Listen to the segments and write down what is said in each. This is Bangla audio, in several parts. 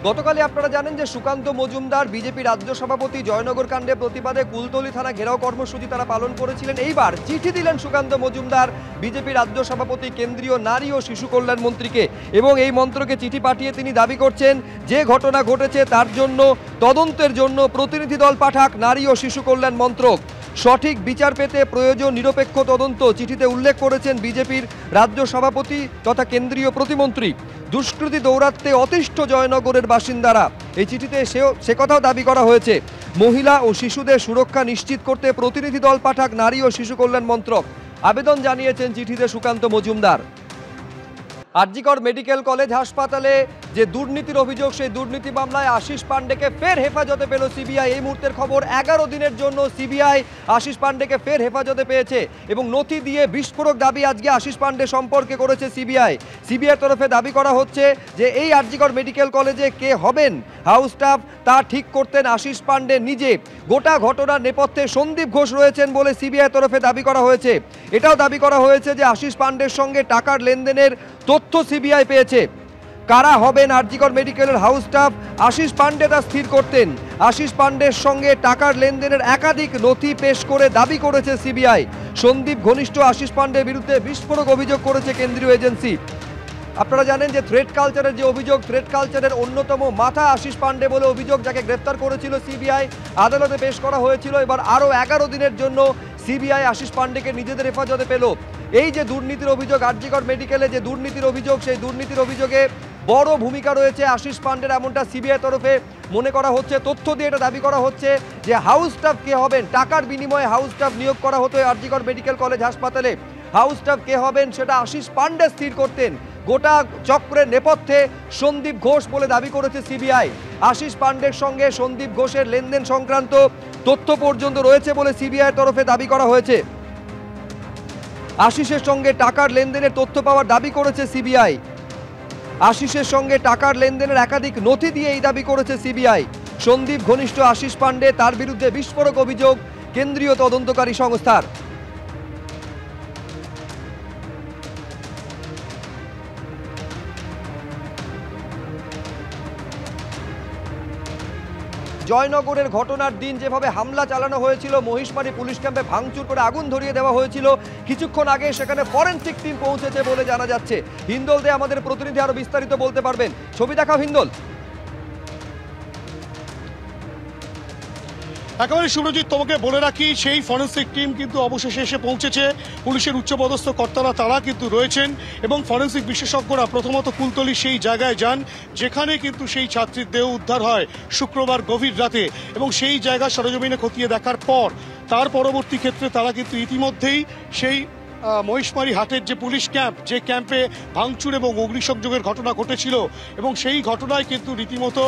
গতকালই আপনারা জানেন যে সুকান্ত মজুমদার বিজেপি রাজ্য সভাপতি জয়নগর কাণ্ডে প্রতিবাদে কুলতলি থানা ঘেরাও কর্মসূচি তারা পালন করেছিলেন। এইবার চিঠি দিলেন সুকান্ত মজুমদার বিজেপি রাজ্য সভাপতি কেন্দ্রীয় নারী ও শিশু কল্যাণ মন্ত্রীকে, এবং এই মন্ত্রকে চিঠি পাঠিয়ে তিনি দাবি করছেন যে ঘটনা ঘটেছে তার জন্য তদন্তের জন্য প্রতিনিধি দল পাঠাক নারী ও শিশু কল্যাণ মন্ত্রক। সঠিক বিচার পেতে প্রয়োজন নিরপেক্ষ তদন্ত চিঠিতে উল্লেখ করেছেন বিজেপির রাজ্য সভাপতি তথা কেন্দ্রীয় প্রতিমন্ত্রী। দুষ্কৃতী দৌরাত্মে অতিষ্ঠ জয়নগরের বাসিন্দারা, এই চিঠিতে সে কথাও দাবি করা হয়েছে মহিলা ও শিশুদের সুরক্ষা নিশ্চিত করতে প্রতিনিধি দল পাঠাক নারী ও শিশু কল্যাণ মন্ত্রক। আবেদন জানিয়েছেন চিঠিতে সুকান্ত মজুমদার। আরজিকর মেডিকেল কলেজ হাসপাতালে যে দুর্নীতির অভিযোগ, সেই দুর্নীতি মামলায় আশিস পান্ডেকে ফের হেফাজতে পেল সিবিআই। এই মুহূর্তের খবর, 11 দিনের জন্য সিবিআই আশিস পান্ডেকে ফের হেফাজতে পেয়েছে এবং নথি দিয়ে বিস্ফোরক দাবি আজকে আশিস পান্ডে সম্পর্কে করেছে সিবিআই। সিবিআইয়ের তরফে দাবি করা হচ্ছে যে এই আরজিকর মেডিকেল কলেজে কে হবেন হাউস স্টাফ তা ঠিক করতেন আশিস পান্ডে নিজে। গোটা ঘটনার নেপথ্যে সন্দীপ ঘোষ রয়েছেন বলে সিবিআই তরফে দাবি করা হয়েছে। এটাও দাবি করা হয়েছে যে আশিস পান্ডের সঙ্গে টাকার লেনদেনের তথ্য সিবিআই পেয়েছে। কারা হবেন আরজিকর মেডিকেলের হাউস স্টাফ, আশিস পান্ডে তা স্থির করতেন। আশিস পান্ডের সঙ্গে টাকার লেনদেনের একাধিক নথি পেশ করে দাবি করেছে সিবিআই। সন্দীপ ঘনিষ্ঠ আশিস পান্ডের বিরুদ্ধে বিস্ফোরক অভিযোগ করেছে কেন্দ্রীয় এজেন্সি। আপনারা জানেন যে থ্রেড কালচারের যে অভিযোগ, থ্রেড কালচারের অন্যতম মাথা আশিস পান্ডে বলে অভিযোগ, যাকে গ্রেফতার করেছিল সিবিআই, আদালতে পেশ করা হয়েছিল। এবার আরও 11 দিনের জন্য সিবিআই আশিস পান্ডেকে নিজেদের হেফাজতে পেল। এই যে দুর্নীতির অভিযোগ, আরজিকর মেডিকেলে যে দুর্নীতির অভিযোগ, সেই দুর্নীতির অভিযোগে বড় ভূমিকা রয়েছে আশিস পান্ডের, এমনটা সিবিআই তরফে মনে করা হচ্ছে। তথ্য দিয়ে এটা দাবি করা হচ্ছে যে হাউস স্টাফ কে হবেন, টাকার বিনিময়ে হাউস স্টাফ নিয়োগ করা হতো আরজিকর মেডিকেল কলেজ হাসপাতালে। হাউস স্টাফ কে হবেন সেটা আশিস পান্ডে স্থির করতেন। গোটা চক্রের নেপথ্যে সন্দীপ ঘোষ বলে দাবি করেছে সিবিআই। আশিস পান্ডের সঙ্গে সন্দীপ ঘোষের লেনদেন সংক্রান্ত তথ্য পর্যন্ত রয়েছে বলে সিবিআইয়ের তরফে দাবি করা হয়েছে। আশিসের সঙ্গে টাকার লেনদেনের তথ্য পাওয়ার দাবি করেছে সিবিআই। আশিসের সঙ্গে টাকার লেনদেনের একাধিক নথি দিয়ে এই দাবি করেছে সিবিআই। সন্দীপ ঘনিষ্ঠ আশিস পান্ডে, তার বিরুদ্ধে বিস্ফোরক অভিযোগ কেন্দ্রীয় তদন্তকারী সংস্থার। জয়নগরের ঘটনার দিন যেভাবে হামলা চালানো হয়েছিল, মহিষমারি পুলিশ ক্যাম্পে ভাঙচুর করে আগুন ধরিয়ে দেওয়া হয়েছিল, কিছুক্ষণ আগে সেখানে ফরেনসিক টিম পৌঁছেছে বলে জানা যাচ্ছে। হিন্দল দে আমাদের প্রতিনিধি আরো বিস্তারিত বলতে পারবেন। ছবি দেখাও হিন্দল। একেবারে সুব্রজিৎ, তোমাকে বলে রাখি সেই ফরেন্সিক টিম কিন্তু অবশেষে এসে পৌঁছেছে। পুলিশের উচ্চপদস্থ কর্তারা তারা কিন্তু রয়েছেন এবং ফরেন্সিক বিশেষজ্ঞরা প্রথমত কুলতলি সেই জায়গায় যান যেখানে কিন্তু সেই ছাত্রীর দেহ উদ্ধার হয় শুক্রবার গভীর রাতে, এবং সেই জায়গা সরেজমিনে খতিয়ে দেখার পর তার পরবর্তী ক্ষেত্রে তারা কিন্তু ইতিমধ্যেই সেই মহিষমারি হাটের যে পুলিশ ক্যাম্প, যে ক্যাম্পে ভাঙচুর এবং অগ্নিসংযোগের ঘটনা ঘটেছিল, এবং সেই ঘটনায় কিন্তু রীতিমতো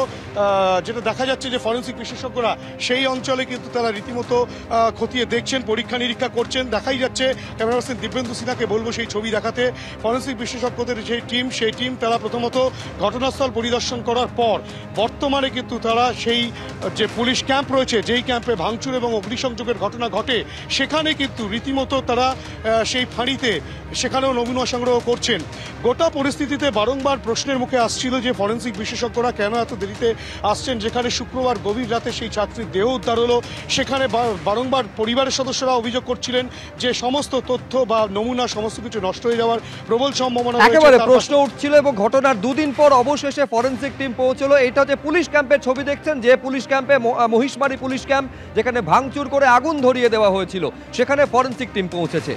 যেটা দেখা যাচ্ছে যে ফরেন্সিক বিশেষজ্ঞরা সেই অঞ্চলে কিন্তু তারা রীতিমতো খতিয়ে দেখছেন, পরীক্ষা নিরীক্ষা করছেন। দেখাই যাচ্ছে, ক্যামেরা পার্সন দিব্যেন্দু সিনহাকে বলবো সেই ছবি দেখাতে। ফরেন্সিক বিশেষজ্ঞদের সেই টিম তারা প্রথমত ঘটনাস্থল পরিদর্শন করার পর বর্তমানে কিন্তু তারা সেই যে পুলিশ ক্যাম্প রয়েছে, যেই ক্যাম্পে ভাঙচুর এবং অগ্নিসংযোগের ঘটনা ঘটে, সেখানে কিন্তু রীতিমতো তারা সেই ফাঁড়িতে সেখানেও নমুনা সংগ্রহ করছেন। গোটা পরিস্থিতিতে বারংবার প্রশ্নের মুখে আসছিল যে ফরেন্সিক বিশেষজ্ঞরা কেন এত দেরিতে আসছেন, যেখানে শুক্রবার গভীর রাতে সেই ছাত্রীর দেহ উদ্ধার হলো। সেখানে বারংবার পরিবারের সদস্যরা অভিযোগ করছিলেন যে সমস্ত তথ্য বা নমুনা সমস্ত কিছু নষ্ট হয়ে যাওয়ার প্রবল সম্ভাবনা রয়েছে। একেবারে প্রশ্ন উঠছিল এবং ঘটনার দুদিন পর অবশেষে ফরেন্সিক টিম পৌঁছলো। এটা যে পুলিশ ক্যাম্পের ছবি দেখছেন, যে পুলিশ ক্যাম্পে মহিষমারি পুলিশ ক্যাম্প যেখানে ভাঙচুর করে আগুন ধরিয়ে দেওয়া হয়েছিল, সেখানে ফরেন্সিক টিম পৌঁছেছে।